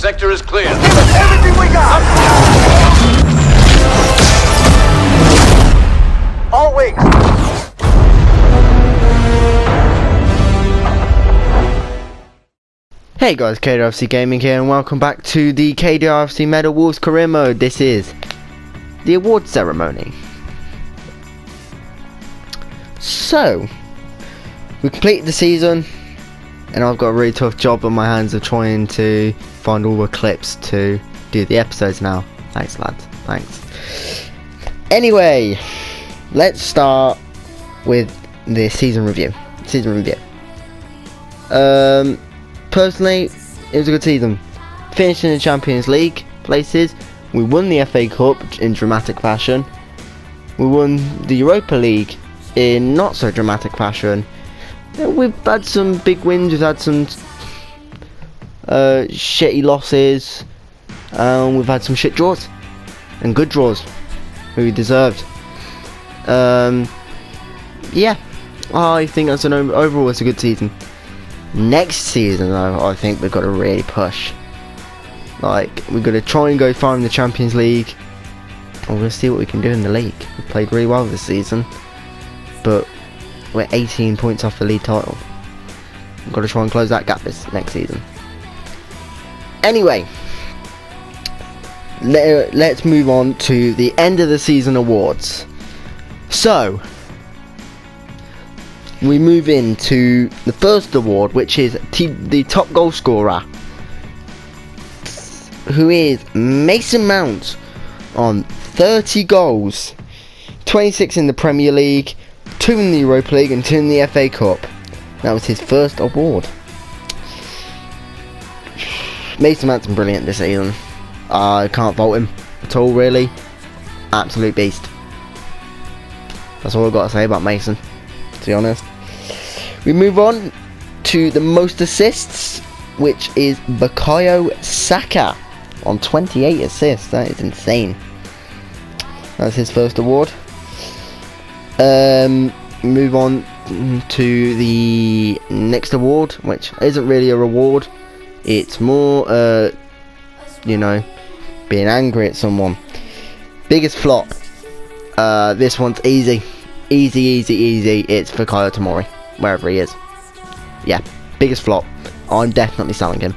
sector is clear. Give us everything we got! All wings! Hey guys, KDR Gaming here, and welcome back to the KDR Medal Wars career mode. This is the award ceremony. So, we completed the season, and I've got a really tough job on my hands of trying to find all the clips to do the episodes now. Thanks lads, thanks. Anyway, let's start with the season review. Personally, it was a good season. Finished in the Champions League places. We won the FA Cup in dramatic fashion. We won the Europa League in not so dramatic fashion. We've had some big wins. We've had some shitty losses. We've had some shit draws and good draws we deserved. Yeah, I think that's overall it's a good season. Next season though, I think we've got to really push. Like, we've got to try and go far in the Champions League, and we'll see what we can do in the league. We played really well this season, but we're 18 points off the league title. We've got to try and close that gap this next season. Anyway, let's move on to the end of the season awards. So, we move into the first award, which is the top goal scorer, who is Mason Mount on 30 goals, 26 in the Premier League, 2 in the Europa League and 2 in the FA Cup. That was his first award. Mason Mount's been brilliant this season. I can't fault him at all, really. Absolute beast. That's all I've got to say about Mason, to be honest. We move on to the most assists, which is Bukayo Saka on 28 assists. That is insane. That's his first award. Move on to the next award, which isn't really a reward. It's more, you know, being angry at someone. Biggest flop. This one's easy. Easy. It's for Kyle Tomori, wherever he is. Yeah, biggest flop. I'm definitely selling him.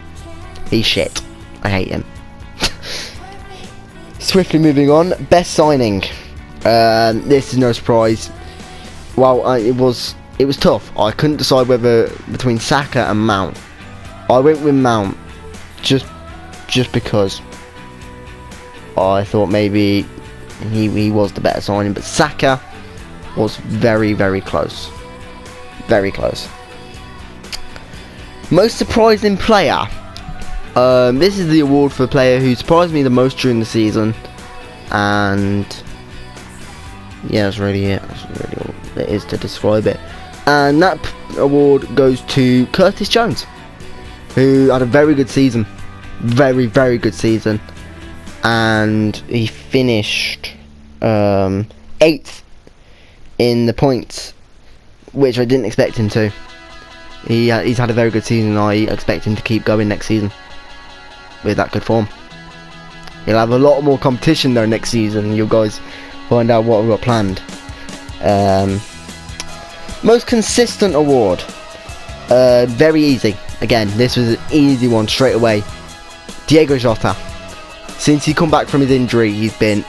He's shit. I hate him. Swiftly moving on. Best signing. This is no surprise. Well, it was tough. I couldn't decide whether between Saka and Mount. I went with Mount just because I thought maybe he was the better signing, but Saka was very close. Very close. Most surprising player. This is the award for the player who surprised me the most during the season, and yeah, that's really it. That's really all it is to describe it. And that award goes to Curtis Jones, who had a very good season, very good season, and he finished 8th in the points, which I didn't expect him to. He's had a very good season. I expect him to keep going next season with that good form. He'll have a lot more competition though next season. You guys find out what we've got planned. Most consistent award. Very easy. Again, this was an easy one straight away. Diego Jota. Since he come back from his injury, he's been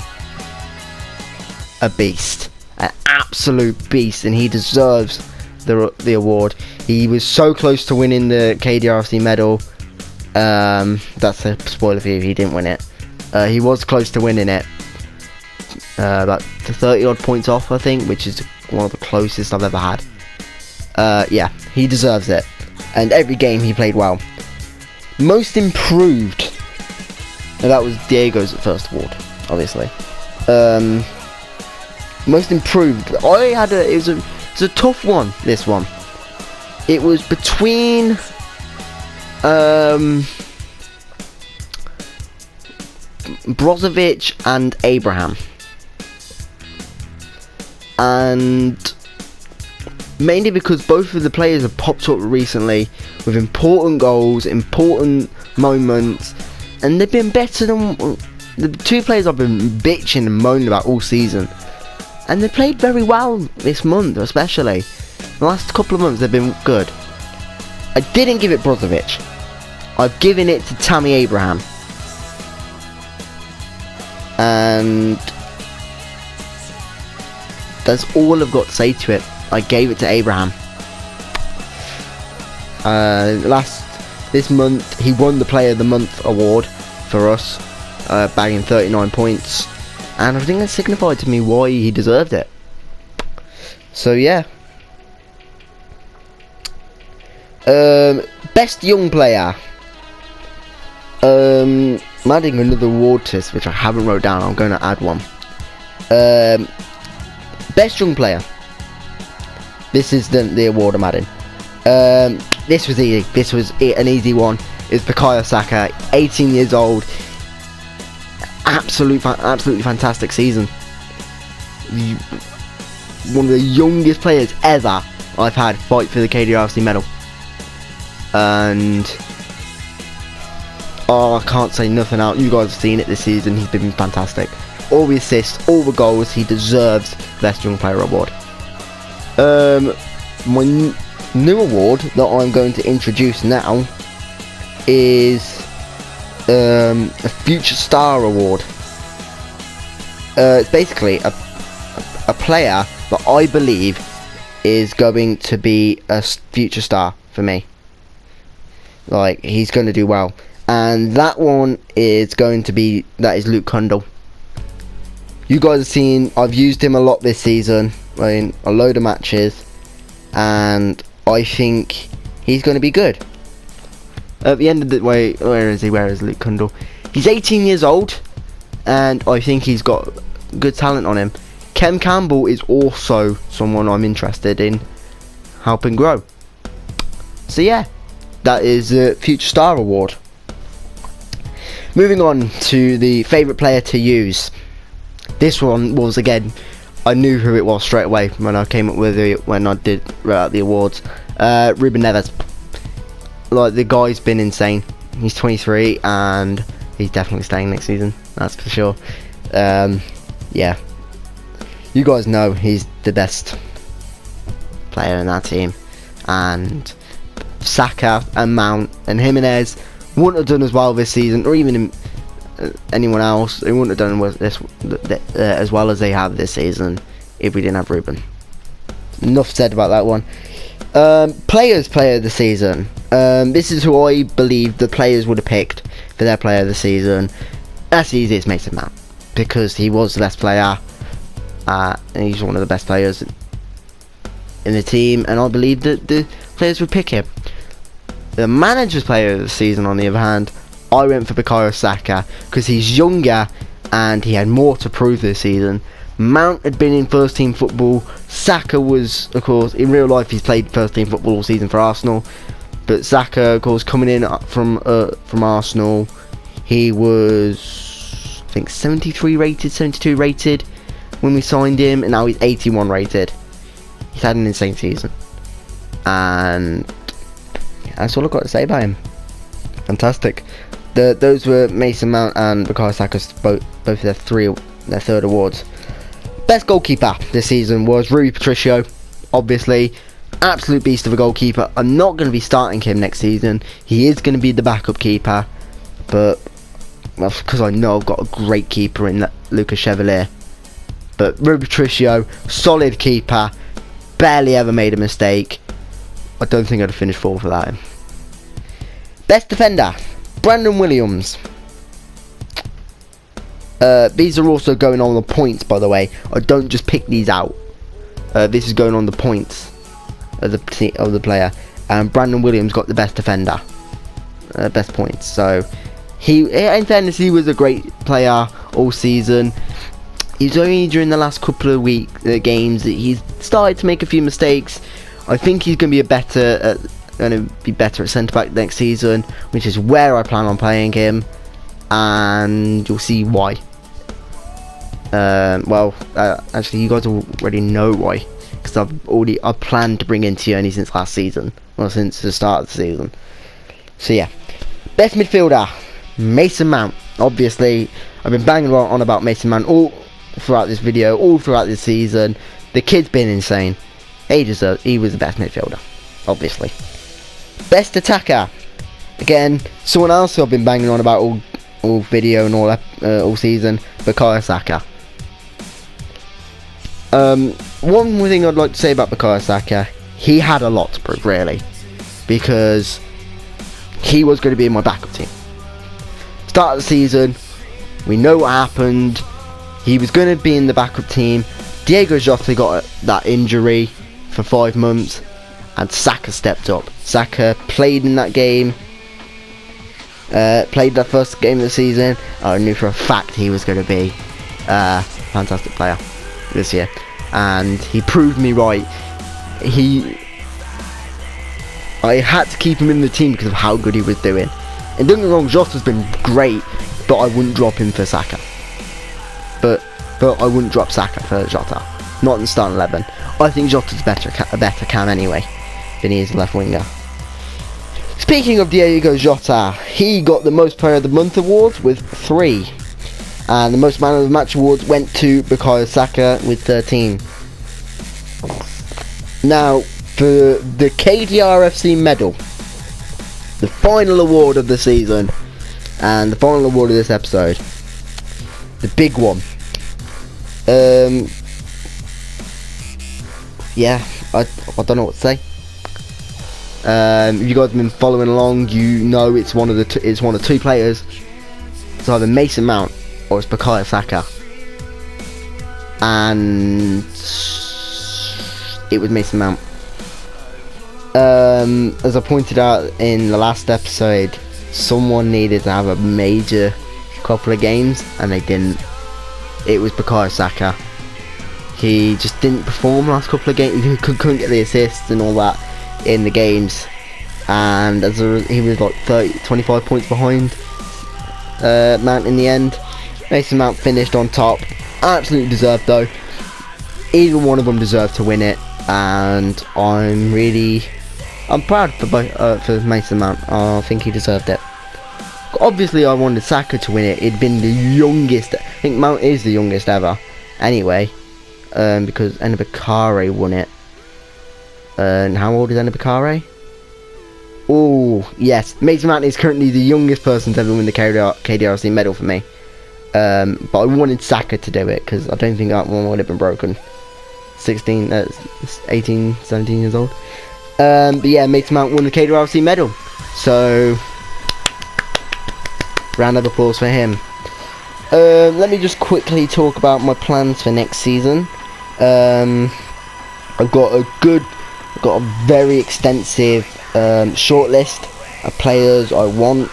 a beast. An absolute beast, and he deserves the award. He was so close to winning the KDR medal. That's a spoiler for you if he didn't win it. He was close to winning it. About 30 odd points off, I think, which is one of the closest I've ever had. Yeah, he deserves it, and every game he played well. Most improved. Now, that was Diego's first award, obviously. Most improved. It was a tough one. This one. It was between Brozovic and Abraham, and mainly because both of the players have popped up recently with important goals, important moments, and they've been better than the two players I've been bitching and moaning about all season. And they played very well this month, especially. The last couple of months they've been good. I didn't give it Brozovic. I've given it to Tammy Abraham. And that's all I've got to say to it. I gave it to Abraham. This month he won the Player of the Month award for us, bagging 39 points. And I think that signified to me why he deserved it. So yeah. Best young player. I'm adding another award to this, which I haven't wrote down. I'm going to add one. Best young player. This is the award I'm adding. This was easy. This was an easy one. It's Bukayo Saka, 18 years old. Absolutely fantastic season. One of the youngest players ever I've had fight for the KDR medal. And I can't say nothing out. You guys have seen it this season. He's been fantastic. All the assists, all the goals. He deserves Best Young Player award. My new award that I'm going to introduce now is a Future Star award. It's basically a player that I believe is going to be a future star for me. Like, he's going to do well, and that one is Luke Kundle. You guys have seen I've used him a lot this season in a load of matches, and I think he's going to be good. At the end of the way, where is Luke Kundle? He's 18 years old, and I think he's got good talent on him. Kem Campbell is also someone I'm interested in helping grow. So yeah, that is the Future Star award. Moving on to the favourite player to use. This one was, again, I knew who it was straight away when I came up with it, when I did write out the awards. Ruben Neves. Like, the guy's been insane. He's 23 and he's definitely staying next season, that's for sure. Yeah, you guys know he's the best player in that team, and Saka and Mount and Jimenez wouldn't have done as well this season, or even anyone else. They wouldn't have done as well as they have this season if we didn't have Ruben. Enough said about that one. Player of the season. This is who I believe the players would have picked for their player of the season. That's the easiest, Mason Mount, because he was the best player, and he's one of the best players in the team, and I believe that the players would pick him. The manager's player of the season, on the other hand, I went for Bukayo Saka, because he's younger and he had more to prove this season. Mount had been in first team football. Saka was, of course, in real life he's played first team football all season for Arsenal, but Saka, of course, coming in from Arsenal, he was, I think, 73 rated, 72 rated when we signed him, and now he's 81 rated. He's had an insane season, and yeah, that's all I've got to say about him. Fantastic. Those were Mason Mount and Bukayo Saka's both their third awards. Best goalkeeper this season was Rui Patricio. Obviously, absolute beast of a goalkeeper. I'm not going to be starting him next season. He is going to be the backup keeper, but well, because I know I've got a great keeper in Lucas Chevalier. But Rui Patricio, solid keeper, barely ever made a mistake. I don't think I'd have finished fourth without him. Best defender, Brandon Williams. These are also going on the points, by the way. I don't just pick these out. This is going on the points of the player. And Brandon Williams got the best defender, best points. So in fairness, he was a great player all season. He's only during the last couple of games that he's started to make a few mistakes. I think he's going to be better at centre back next season, which is where I plan on playing him, and you'll see why. Actually, you guys already know why, because I've planned to bring in Tierney since last season, well, since the start of the season. So yeah, best midfielder, Mason Mount. Obviously, I've been banging on about Mason Mount all throughout this video, all throughout this season. The kid's been insane. He was the best midfielder, obviously. Best attacker. Again, someone else who I've been banging on about all video and all season, Bukayo Saka. One more thing I'd like to say about Bukayo Saka, he had a lot to prove, really, because he was going to be in my backup team. Start of the season, we know what happened. He was going to be in the backup team. Diego Jota got that injury for 5 months, and Saka stepped up. Saka played in that game, played that first game of the season. I knew for a fact he was going to be a fantastic player this year, and he proved me right. I had to keep him in the team because of how good he was doing. And don't get me wrong, Jota's been great, but I wouldn't drop him for Saka. But I wouldn't drop Saka for Jota. Not in the starting 11. I think Jota's a better cam anyway than he is a left winger. Speaking of Diego Jota, he got the most Player of the Month award with 3. And the most Man of the Match award went to Bukayo Saka with 13. Now, for the KDR FC medal, the final award of the season, and the final award of this episode, the big one. Yeah, I don't know what to say. If you guys have been following along, you know it's one of two players. It's either Mason Mount or it's Bukayo Saka, and it was Mason Mount. As I pointed out in the last episode, someone needed to have a major couple of games, and they didn't. It was Bukayo Saka. He just didn't perform last couple of games. He couldn't get the assists and all that in the games, and he was like 25 points behind Mount in the end. Mason Mount finished on top. Absolutely deserved though. Either one of them deserved to win it, and I'm proud for Mason Mount. I think he deserved it. Obviously, I wanted Saka to win it. He'd been the youngest. I think Mount is the youngest ever. Anyway, because Bakare won it. And how old is Bakare? Oh, yes. Mason Mount is currently the youngest person to ever win the KDRC medal for me. But I wanted Saka to do it because I don't think that one would have been broken. 18, 17 years old. But yeah, Mason Mount won the KDRC medal. So, round of applause for him. Let me just quickly talk about my plans for next season. I've got a very extensive short list of players I want.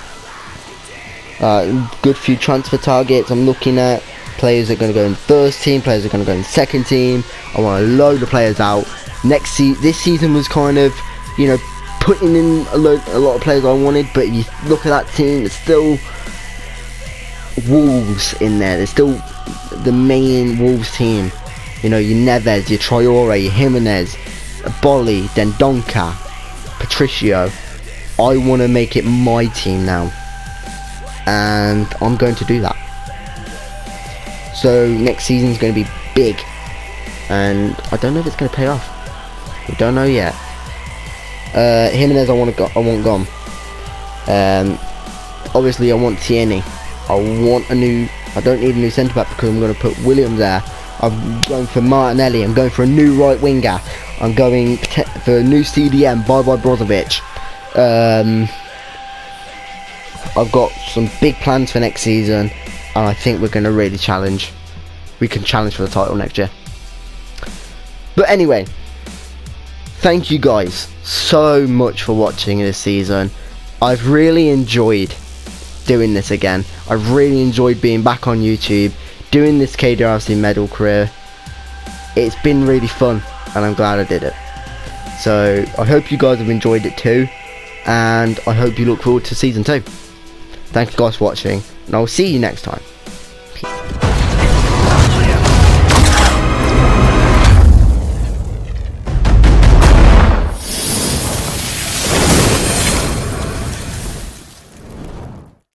Good few transfer targets I'm looking at. Players that are going to go in the first team, players that are going to go in the second team. I want to load the players out. This season was kind of, putting in a lot of players I wanted, but you look at that team, there's still Wolves in there. There's still the main Wolves team. Your Neves, your Traore, your Jimenez, Bolly, Dendonka, Patricio. I want to make it my team now, and I'm going to do that. So next season's going to be big, and I don't know if it's going to pay off. We don't know yet. Jimenez, I want gone. Obviously, I want Tierney. I don't need a new centre back because I'm going to put Williams there. I'm going for Martinelli. I'm going for a new right winger. I'm going for a new CDM. Bye Brozovic. I've got some big plans for next season, and I think we're going to really challenge. We can challenge for the title next year. But anyway, thank you guys so much for watching this season. I've really enjoyed doing this again. I've really enjoyed being back on YouTube, doing this KDRC medal career. It's been really fun, and I'm glad I did it. So I hope you guys have enjoyed it too, and I hope you look forward to season 2. Thank you guys for watching, and I'll see you next time.